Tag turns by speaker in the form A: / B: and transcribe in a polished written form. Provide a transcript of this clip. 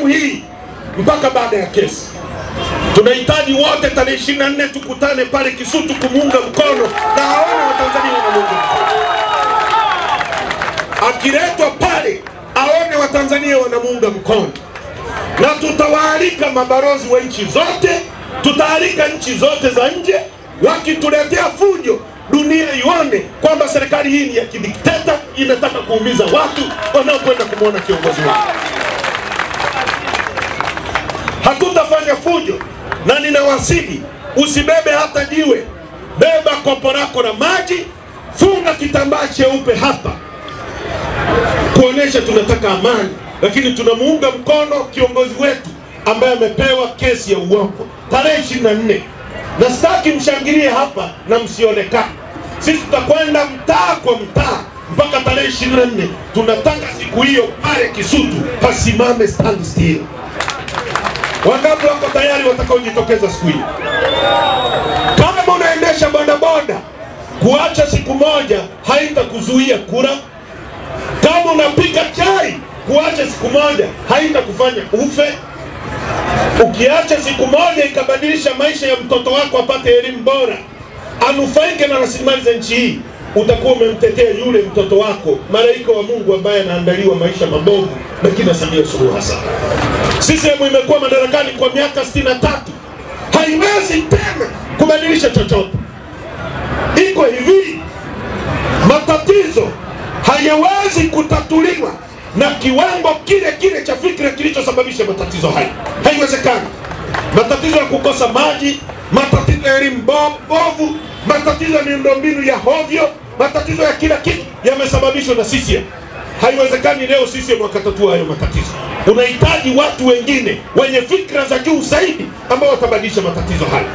A: CCM hii mpaka baada ya kesi. Tunahitaji wote tarehe 24 tukutane pale Kisutu kumuunga mkono na aone Watanzania wanamuunga mkono. Akiletwa pale aone Watanzania wanamuunga mkono. Na tutawaalika mabalozi wa nchi zote, tutaalika nchi zote za nje, wakituletea fujo dunia ione kwamba serikali hii ni ya kidikteta, inataka kuumiza watu wanaokwenda kumuona kiongozi wao. Hatutafanya fujo, na ninawasihi usibebe hata jiwe, beba kopo lako la maji, funga kitambaa cheupe hapa kuonesha tunataka amani, lakini tunamuunga mkono kiongozi wetu ambaye amepewa kesi ya uongo tarehe 24. Na sitaki mshangilie hapa na msionekane. Sisi tutakwenda mtaa kwa mtaa mpaka tarehe 24. Tunataka siku hiyo pale Kisutu pasimame stand still. Wangapi wako tayari watakaojitokeza siku hiyo? Kama unaendesha bodaboda, kuacha siku moja haitakuzuia kura. Kama unapika chai, kuacha siku moja haitakufanya ufe. Ukiacha siku moja ikabadilisha maisha ya mtoto wako apate elimu bora, anufaike na rasilimali za nchi hii, utakuwa umemtetea yule mtoto wako, malaika wa Mungu ambaye anaandaliwa maisha mabovu na kina Samia Suluhu Hassan. CCM imekuwa madarakani kwa miaka 63. Haiwezi tena kubadilisha chochote. Iko hivi, matatizo hayawezi kutatuliwa na kiwango kile kile cha fikra kilichosababisha matatizo haya. Haiwezekani. Matatizo ya kukosa maji, matatizo ya elimu bovu, matatizo ya miundombinu ya hovyo, matatizo ya kila kitu yamesababishwa na CCM. Haiwezekani leo CCM wakatatua hayo matatizo. Unahitaji watu wengine wenye fikra za juu zaidi ambao watabadilisha matatizo haya.